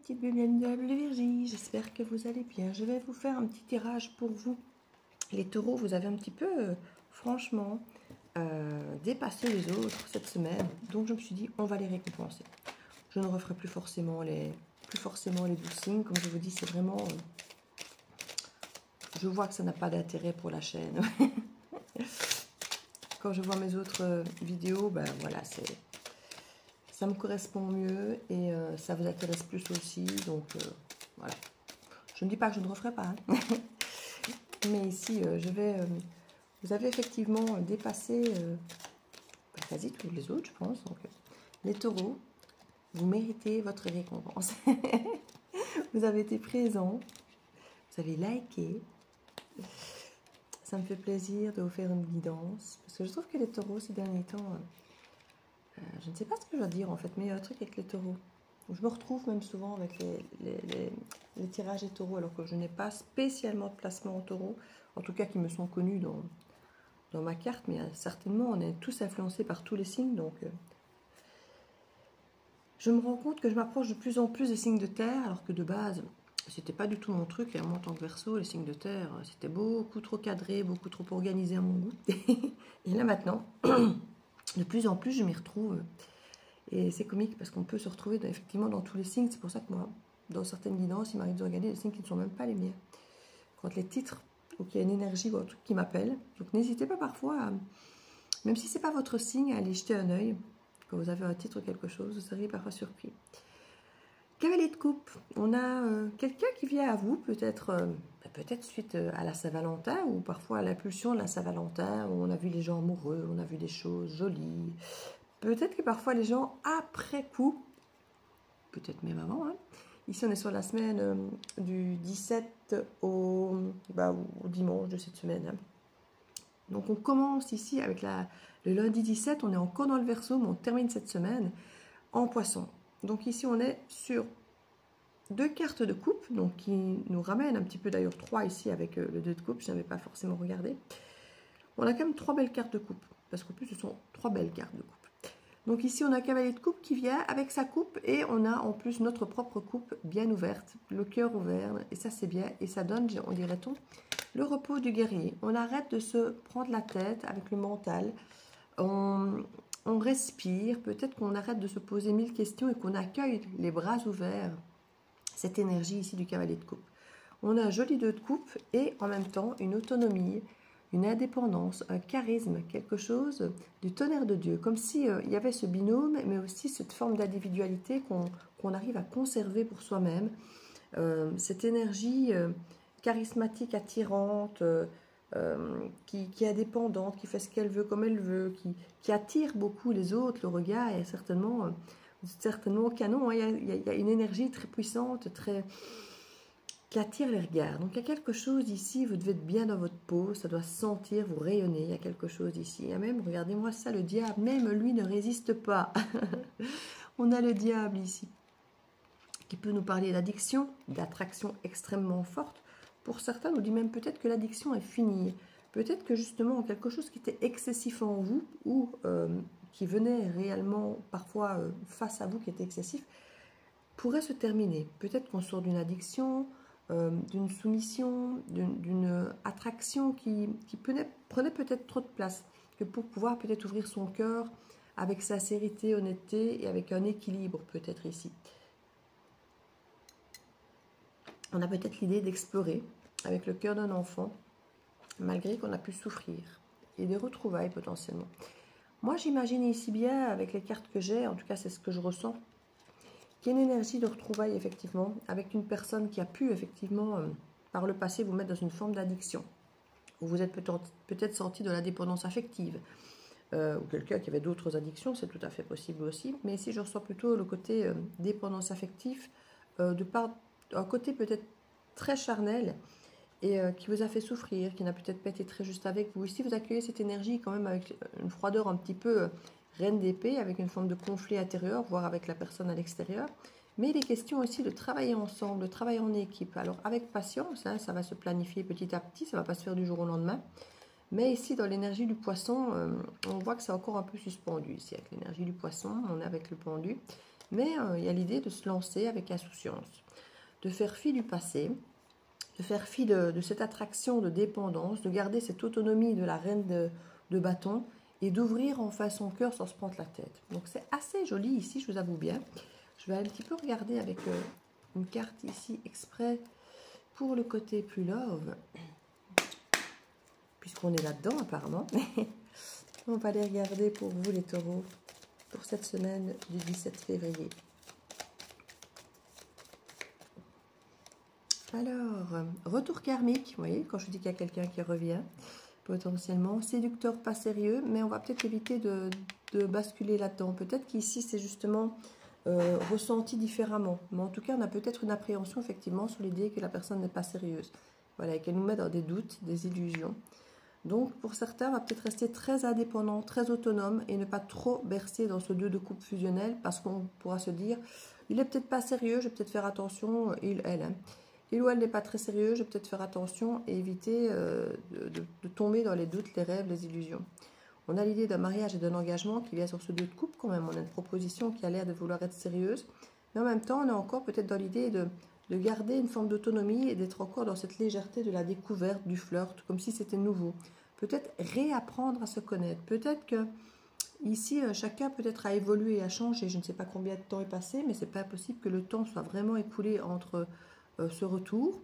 petites vulnérables Vierge, j'espère que vous allez bien. Je vais vous faire un petit tirage pour vous. Les taureaux, vous avez un petit peu, franchement, dépassé les autres cette semaine. Donc je me suis dit, on va les récompenser. Je ne referai plus forcément les 12 signes. Comme je vous dis, c'est vraiment... je vois que ça n'a pas d'intérêt pour la chaîne. Quand je vois mes autres vidéos, ben voilà, ça me correspond mieux et ça vous intéresse plus aussi. Donc voilà. Je ne dis pas que je ne referai pas. Hein. Mais ici, vous avez effectivement dépassé quasi tous les autres, je pense. Donc, les taureaux, vous méritez votre récompense. Vous avez été présents. Vous avez liké. Ça me fait plaisir de vous faire une guidance. Parce que je trouve que les taureaux, ces derniers temps, je ne sais pas ce que je dois dire en fait, mais il y a un truc avec les taureaux. Je me retrouve même souvent avec les tirages des taureaux, alors que je n'ai pas spécialement de placement en taureau, en tout cas qui me sont connus dans ma carte, mais certainement on est tous influencés par tous les signes, donc je me rends compte que je m'approche de plus en plus des signes de terre, alors que de base, c'était pas du tout mon truc, et en tant que Verseau, les signes de terre, c'était beaucoup trop cadré, beaucoup trop organisé à mon goût, et là maintenant, de plus en plus je m'y retrouve. Et c'est comique parce qu'on peut se retrouver effectivement dans tous les signes. C'est pour ça que moi, dans certaines guidances, il m'arrive de regarder des signes qui ne sont même pas les miens. Quand les titres, ou qu'il y a une énergie ou un truc qui m'appelle. Donc n'hésitez pas parfois, même si ce n'est pas votre signe, à aller jeter un œil. Quand vous avez un titre ou quelque chose, vous seriez parfois surpris. Cavalier de coupe, on a quelqu'un qui vient à vous, peut-être suite à la Saint-Valentin, ou parfois à l'impulsion de la Saint-Valentin, où on a vu les gens amoureux, on a vu des choses jolies. Peut-être que parfois les gens, après coup, peut-être même avant, hein, ici on est sur la semaine du 17 au dimanche de cette semaine. Hein. Donc on commence ici avec le lundi 17, on est encore dans le Verseau, mais on termine cette semaine en Poisson. Donc ici on est sur 2 cartes de coupe, donc qui nous ramènent un petit peu d'ailleurs 3 ici avec le 2 de coupe, je n'avais pas forcément regardé. On a quand même 3 belles cartes de coupe, parce qu'en plus ce sont 3 belles cartes de coupe. Donc ici, on a un cavalier de coupe qui vient avec sa coupe et on a en plus notre propre coupe bien ouverte, le cœur ouvert, et ça c'est bien. Et ça donne, on dirait-on, le repos du guerrier. On arrête de se prendre la tête avec le mental, on respire, peut-être qu'on arrête de se poser 1000 questions et qu'on accueille les bras ouverts cette énergie ici du cavalier de coupe. On a un joli 2 de coupe et en même temps une autonomie, une indépendance, un charisme, quelque chose du tonnerre de Dieu, comme si il y avait ce binôme, mais aussi cette forme d'individualité qu'on arrive à conserver pour soi-même, cette énergie charismatique, attirante, qui est indépendante, qui fait ce qu'elle veut comme elle veut, qui attire beaucoup les autres, le regard est certainement canon, hein, il y a une énergie très puissante, qui attire les regards. Donc il y a quelque chose ici, vous devez être bien dans votre peau, ça doit sentir, vous rayonner, il y a quelque chose ici. Il y a même, regardez-moi ça, le diable, même lui ne résiste pas. On a le diable ici, qui peut nous parler d'addiction, d'attraction extrêmement forte. Pour certains, on nous dit même peut-être que l'addiction est finie. Peut-être que justement, quelque chose qui était excessif en vous, ou qui venait réellement parfois face à vous, qui était excessif, pourrait se terminer. Peut-être qu'on sort d'une addiction, d'une soumission, d'une attraction qui prenait peut-être trop de place, que pour pouvoir peut-être ouvrir son cœur avec sincérité, honnêteté et avec un équilibre peut-être ici. On a peut-être l'idée d'explorer avec le cœur d'un enfant, malgré qu'on a pu souffrir, et des retrouvailles potentiellement. Moi j'imagine ici bien, avec les cartes que j'ai, en tout cas c'est ce que je ressens, qu'il y a une énergie de retrouvailles effectivement avec une personne qui a pu effectivement par le passé vous mettre dans une forme d'addiction, ou vous êtes peut-être sorti de la dépendance affective, ou quelqu'un qui avait d'autres addictions, c'est tout à fait possible aussi, mais ici je ressens plutôt le côté dépendance affective, de par un côté peut-être très charnel, et qui vous a fait souffrir, qui n'a peut-être pas été très juste avec vous. Ici vous accueillez cette énergie quand même avec une froideur un petit peu reine d'épée, avec une forme de conflit intérieur, voire avec la personne à l'extérieur. Mais il est question aussi de travailler ensemble, de travailler en équipe. Alors avec patience, hein, ça va se planifier petit à petit, ça ne va pas se faire du jour au lendemain. Mais ici, dans l'énergie du poisson, on voit que c'est encore un peu suspendu. Ici, avec l'énergie du poisson, on est avec le pendu. Mais il y a l'idée de se lancer avec insouciance, de faire fi du passé, de faire fi de cette attraction de dépendance, de garder cette autonomie de la reine de bâton et d'ouvrir enfin son cœur sans se prendre la tête. Donc c'est assez joli ici, je vous avoue bien. Je vais un petit peu regarder avec une carte ici exprès pour le côté plus love, puisqu'on est là-dedans apparemment. On va les regarder pour vous les taureaux, pour cette semaine du 17 février. Alors, retour karmique, vous voyez, quand je dis qu'il y a quelqu'un qui revient, potentiellement, séducteur pas sérieux, mais on va peut-être éviter de basculer là-dedans. Peut-être qu'ici, c'est justement ressenti différemment. Mais en tout cas, on a peut-être une appréhension, effectivement, sur l'idée que la personne n'est pas sérieuse. Voilà, et qu'elle nous met dans des doutes, des illusions. Donc, pour certains, on va peut-être rester très indépendant, très autonome, et ne pas trop bercer dans ce 2 de coupe fusionnel, parce qu'on pourra se dire, il est peut-être pas sérieux, je vais peut-être faire attention, elle, hein. Il ou elle n'est pas très sérieux, je vais peut-être faire attention et éviter de tomber dans les doutes, les rêves, les illusions. On a l'idée d'un mariage et d'un engagement qui vient sur ce 2 de coupe quand même. On a une proposition qui a l'air de vouloir être sérieuse. Mais en même temps, on est encore peut-être dans l'idée de garder une forme d'autonomie et d'être encore dans cette légèreté de la découverte, du flirt, comme si c'était nouveau. Peut-être réapprendre à se connaître. Peut-être que ici, chacun peut-être a évolué et a changé. Je ne sais pas combien de temps est passé, mais c'est pas impossible que le temps soit vraiment écoulé entre ce retour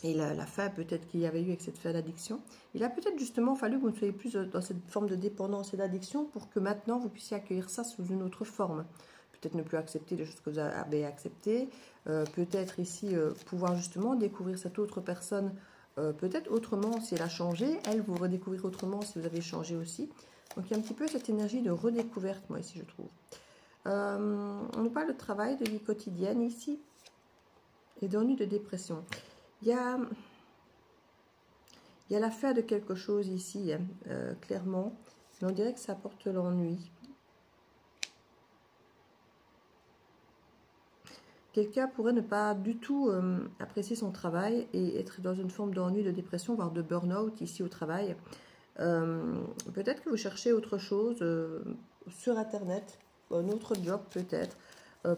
et la fin peut-être qu'il y avait eu avec cette fin d'addiction. Il a peut-être justement fallu que vous ne soyez plus dans cette forme de dépendance et d'addiction pour que maintenant vous puissiez accueillir ça sous une autre forme. Peut-être ne plus accepter les choses que vous avez acceptées, peut-être ici pouvoir justement découvrir cette autre personne, peut-être autrement si elle a changé, elle vous redécouvrir autrement si vous avez changé aussi. Donc il y a un petit peu cette énergie de redécouverte, moi ici je trouve. On nous parle de travail, de vie quotidienne ici, et d'ennui, de dépression. Il y a l'affaire de quelque chose ici, hein, clairement, mais on dirait que ça apporte l'ennui. Quelqu'un pourrait ne pas du tout apprécier son travail et être dans une forme d'ennui, de dépression, voire de burn-out ici au travail. Peut-être que vous cherchez autre chose sur Internet, un autre job peut-être,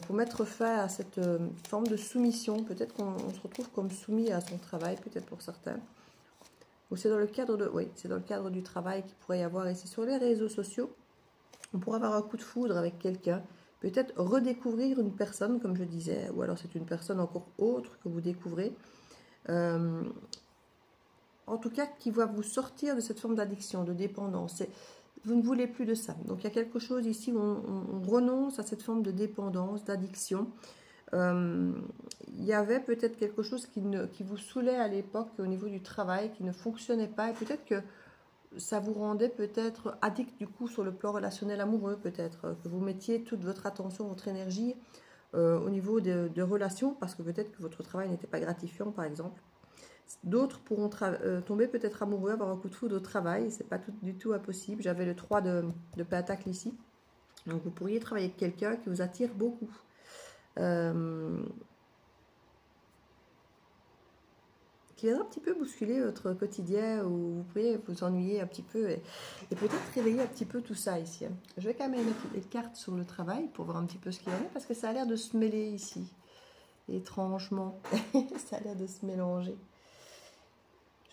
pour mettre fin à cette forme de soumission. Peut-être qu'on se retrouve comme soumis à son travail, peut-être pour certains. Ou c'est dans le cadre de, oui, c'est dans le cadre du travail qu'il pourrait y avoir ici sur les réseaux sociaux. On pourrait avoir un coup de foudre avec quelqu'un, peut-être redécouvrir une personne, comme je disais, ou alors c'est une personne encore autre que vous découvrez. En tout cas, qui va vous sortir de cette forme d'addiction, de dépendance. Vous ne voulez plus de ça. Donc il y a quelque chose ici où on renonce à cette forme de dépendance, d'addiction. Il y avait peut-être quelque chose qui vous saoulait à l'époque au niveau du travail, qui ne fonctionnait pas. Et peut-être que ça vous rendait peut-être addict du coup sur le plan relationnel amoureux, peut-être. Que vous mettiez toute votre attention, votre énergie au niveau de relations, parce que peut-être que votre travail n'était pas gratifiant, par exemple. D'autres pourront tomber peut-être amoureux, avoir un coup de foudre au travail, c'est pas du tout impossible. J'avais le 3 de pentacle ici, donc vous pourriez travailler avec quelqu'un qui vous attire beaucoup. Qui viendra un petit peu bousculer votre quotidien, où vous pourriez vous ennuyer un petit peu et peut-être réveiller un petit peu tout ça ici. Je vais quand même mettre les cartes sur le travail pour voir un petit peu ce qu'il y en a, parce que ça a l'air de se mêler ici, étrangement. Ça a l'air de se mélanger.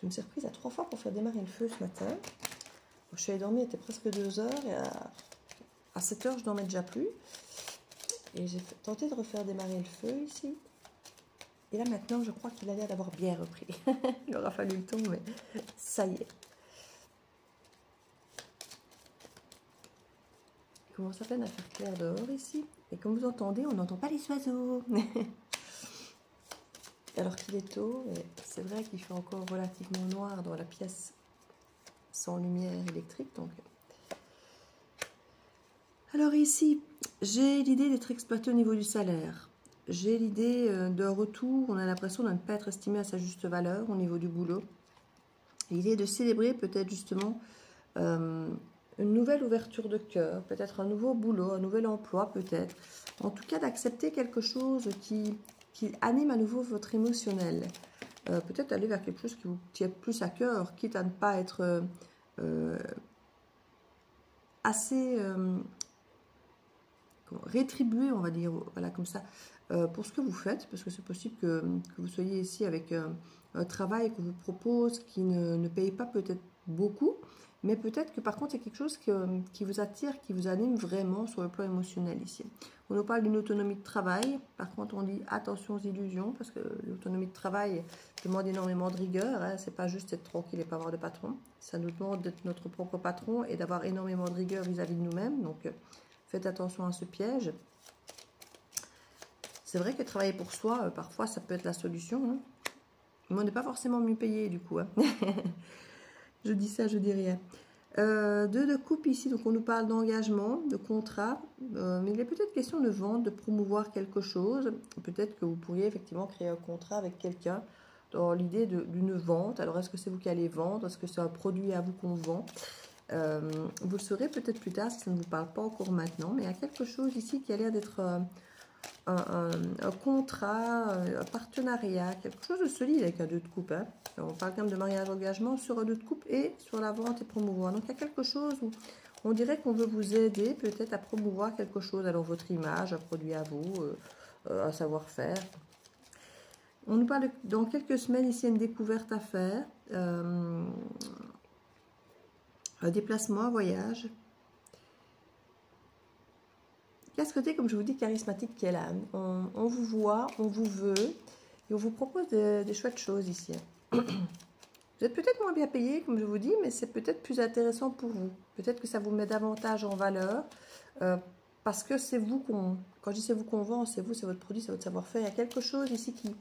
Je me suis reprise à 3 fois pour faire démarrer le feu ce matin. Je suis allée dormir, il était presque 2 heures, et à 7 heures, je dormais déjà plus. Et j'ai tenté de refaire démarrer le feu ici. Et là, maintenant, je crois qu'il a l'air d'avoir bien repris. Il aura fallu le temps, mais ça y est. Il commence à peine à faire clair dehors ici. Et comme vous entendez, on n'entend pas les oiseaux. Alors qu'il est tôt, c'est vrai qu'il fait encore relativement noir dans la pièce sans lumière électrique. Donc. Alors ici, j'ai l'idée d'être exploité au niveau du salaire. J'ai l'idée d'un retour, on a l'impression de ne pas être estimé à sa juste valeur au niveau du boulot. L'idée de célébrer peut-être justement une nouvelle ouverture de cœur, peut-être un nouveau boulot, un nouvel emploi peut-être. En tout cas d'accepter quelque chose qui anime à nouveau votre émotionnel. Peut-être aller vers quelque chose qui vous tient plus à cœur, quitte à ne pas être assez... rétribué, on va dire, voilà, comme ça, pour ce que vous faites, parce que c'est possible que vous soyez ici avec un travail qu'on vous propose qui ne paye pas peut-être beaucoup, mais peut-être que par contre, c'est quelque chose qui vous attire, qui vous anime vraiment sur le plan émotionnel ici. On nous parle d'une autonomie de travail, par contre, on dit attention aux illusions, parce que l'autonomie de travail demande énormément de rigueur, hein. C'est pas juste être tranquille et pas avoir de patron, ça nous demande d'être notre propre patron et d'avoir énormément de rigueur vis-à-vis de nous-mêmes, donc faites attention à ce piège. C'est vrai que travailler pour soi, parfois, ça peut être la solution, hein. Mais on n'est pas forcément mieux payé, du coup, hein. Je dis ça, je dis rien. Deux de coupe ici, donc on nous parle d'engagement, de contrat, mais il est peut-être question de vente, de promouvoir quelque chose. Peut-être que vous pourriez effectivement créer un contrat avec quelqu'un dans l'idée d'une vente. Alors, est-ce que c'est vous qui allez vendre? Est-ce que c'est un produit à vous qu'on vend? Vous le saurez peut-être plus tard si ça ne vous parle pas encore maintenant, mais il y a quelque chose ici qui a l'air d'être un contrat, un partenariat, quelque chose de solide avec un 2 de coupe, hein. On parle quand même de mariage engagement sur un 2 de coupe et sur la vente et promouvoir. Donc il y a quelque chose où on dirait qu'on veut vous aider peut-être à promouvoir quelque chose, alors votre image, un produit à vous, un savoir-faire. On nous parle dans quelques semaines ici une découverte à faire, un déplacement, un voyage. Il y a ce côté, comme je vous dis, charismatique qui est là. On vous voit, on vous veut et on vous propose des chouettes choses ici. Vous êtes peut-être moins bien payé, comme je vous dis, mais c'est peut-être plus intéressant pour vous. Peut-être que ça vous met davantage en valeur parce que c'est vous qu'on... Quand je dis c'est vous qu'on vend, c'est vous, c'est votre produit, c'est votre savoir-faire. Il y a quelque chose ici qui...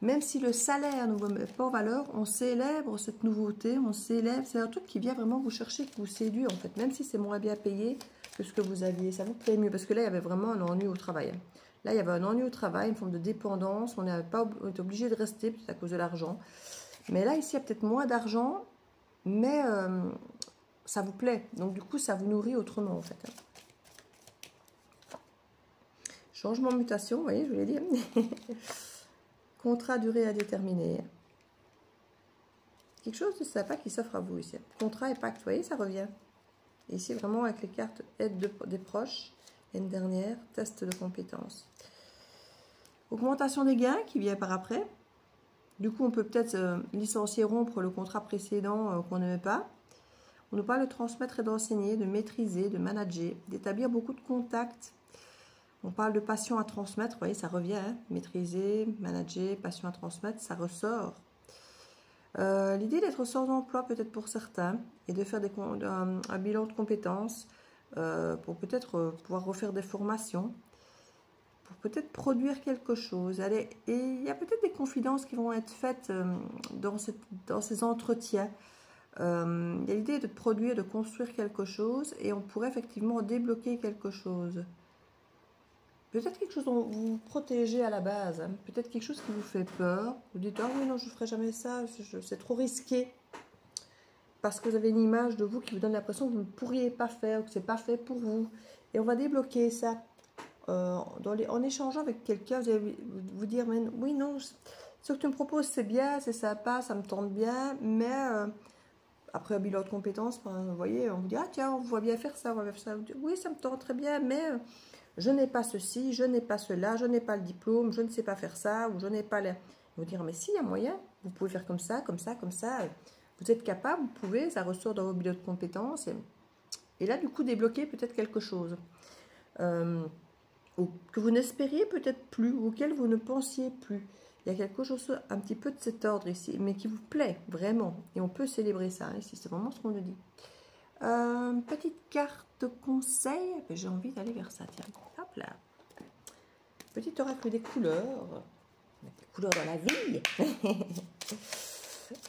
Même si le salaire ne vous met pas en valeur, on célèbre cette nouveauté, on célèbre... C'est un truc qui vient vraiment vous chercher, qui vous séduit en fait. Même si c'est moins bien payé que ce que vous aviez, ça vous plaît mieux. Parce que là, il y avait vraiment un ennui au travail. Là, il y avait un ennui au travail, une forme de dépendance. On était obligé de rester, peut-être à cause de l'argent. Mais là, ici, il y a peut-être moins d'argent, mais ça vous plaît. Donc, du coup, ça vous nourrit autrement, en fait. Changement, mutation, vous voyez, je vous l'ai dit. Contrat durée à déterminer. Quelque chose de sympa qui s'offre à vous ici. Contrat et pacte, vous voyez, ça revient. Et ici, vraiment, avec les cartes aide des proches. Et une dernière, test de compétences. Augmentation des gains qui vient par après. Du coup, on peut peut-être licencier, rompre le contrat précédent qu'on n'aimait pas. On nous parle de transmettre et d'enseigner, de maîtriser, de manager, d'établir beaucoup de contacts. On parle de passion à transmettre, vous voyez, ça revient, hein. Maîtriser, manager, passion à transmettre, ça ressort. L'idée d'être sans emploi peut-être pour certains et de faire un bilan de compétences pour peut-être pouvoir refaire des formations, pour peut-être produire quelque chose. Allez, et il y a peut-être des confidences qui vont être faites dans ces entretiens. Il y a l'idée de produire, de construire quelque chose et on pourrait effectivement débloquer quelque chose. Peut-être quelque chose dont vous vous protégez à la base, hein. Peut-être quelque chose qui vous fait peur. Vous dites, ah oui, non, je ne ferai jamais ça, c'est trop risqué. Parce que vous avez une image de vous qui vous donne l'impression que vous ne pourriez pas faire, que ce n'est pas fait pour vous. Et on va débloquer ça. En échangeant avec quelqu'un, vous allez vous dire, mais oui, non, ce que tu me proposes, c'est bien, c'est sympa, ça me tente bien, mais après un bilan de compétences, vous voyez, on vous dit, ah tiens, on voit bien faire ça, on va faire ça. Vous dites, oui, ça me tente très bien, mais je n'ai pas ceci, je n'ai pas cela, je n'ai pas le diplôme, je ne sais pas faire ça, ou je n'ai pas le... Vous dire, mais si, il y a moyen, vous pouvez faire comme ça, comme ça, comme ça. Vous êtes capable, vous pouvez, ça ressort dans vos bilans de compétences. Et là, du coup, débloquer peut-être quelque chose. Que vous n'espériez peut-être plus, auquel vous ne pensiez plus. Il y a quelque chose un petit peu de cet ordre ici, mais qui vous plaît vraiment. Et on peut célébrer ça, hein, ici, c'est vraiment ce qu'on nous dit. Petite carte de conseil, j'ai envie d'aller vers ça, tiens, hop là. Petit oracle des couleurs dans la vie.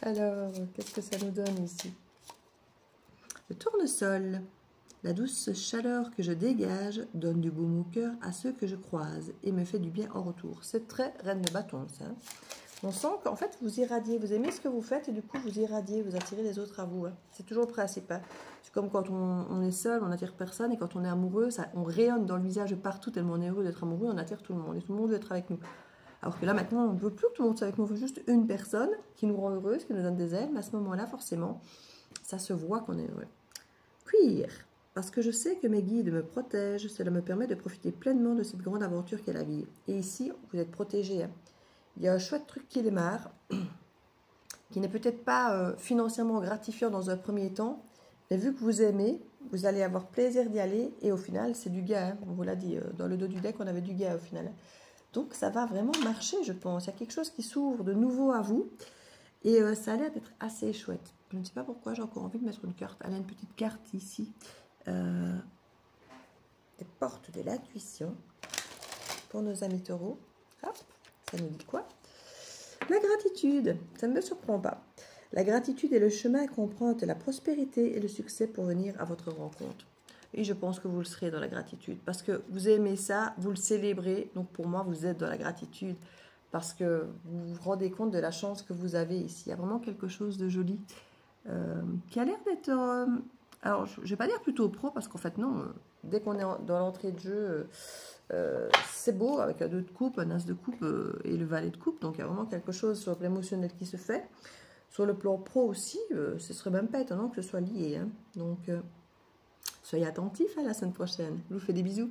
Alors, qu'est-ce que ça nous donne ici? Le tournesol. La douce chaleur que je dégage donne du baume au cœur à ceux que je croise et me fait du bien en retour. C'est très reine de bâton, ça. On sent qu'en fait, vous irradiez, vous aimez ce que vous faites et du coup, vous irradiez, vous attirez les autres à vous. Hein. C'est toujours le principe. Hein. C'est comme quand on est seul, on n'attire personne et quand on est amoureux, on rayonne dans le visage partout tellement on est heureux d'être amoureux, on attire tout le monde et tout le monde veut être avec nous. Alors que là, maintenant, on ne veut plus que tout le monde soit avec nous, on veut juste une personne qui nous rend heureuse, qui nous donne des ailes, mais à ce moment-là, forcément, ça se voit qu'on est heureux. Cuir. Parce que je sais que mes guides me protègent, cela me permet de profiter pleinement de cette grande aventure qu'est la vie. Et ici, vous êtes protégé. Hein. Il y a un chouette truc qui démarre, qui n'est peut-être pas financièrement gratifiant dans un premier temps, mais vu que vous aimez, vous allez avoir plaisir d'y aller, et au final, c'est du gain. Hein. On vous l'a dit, dans le dos du deck, on avait du gain au final. Donc, ça va vraiment marcher, je pense. Il y a quelque chose qui s'ouvre de nouveau à vous, et ça a l'air d'être assez chouette. Je ne sais pas pourquoi, j'ai encore envie de mettre une carte. Elle a une petite carte ici. Des portes de l'intuition pour nos amis taureaux. Hop, ça nous dit quoi? La gratitude, ça ne me surprend pas. La gratitude est le chemin qu'emprunte la prospérité et le succès pour venir à votre rencontre. Et je pense que vous le serez dans la gratitude. Parce que vous aimez ça, vous le célébrez. Donc pour moi, vous êtes dans la gratitude. Parce que vous vous rendez compte de la chance que vous avez ici. Il y a vraiment quelque chose de joli qui a l'air d'être... alors, je ne vais pas dire plutôt pro, parce qu'en fait, non. Dès qu'on est dans l'entrée de jeu, c'est beau, avec un 2 de coupe, un as de coupe et le valet de coupe. Donc, il y a vraiment quelque chose sur l'émotionnel qui se fait. Sur le plan pro aussi, ce serait même pas étonnant que ce soit lié. Hein. Donc, soyez attentifs à la semaine prochaine. Je vous fais des bisous.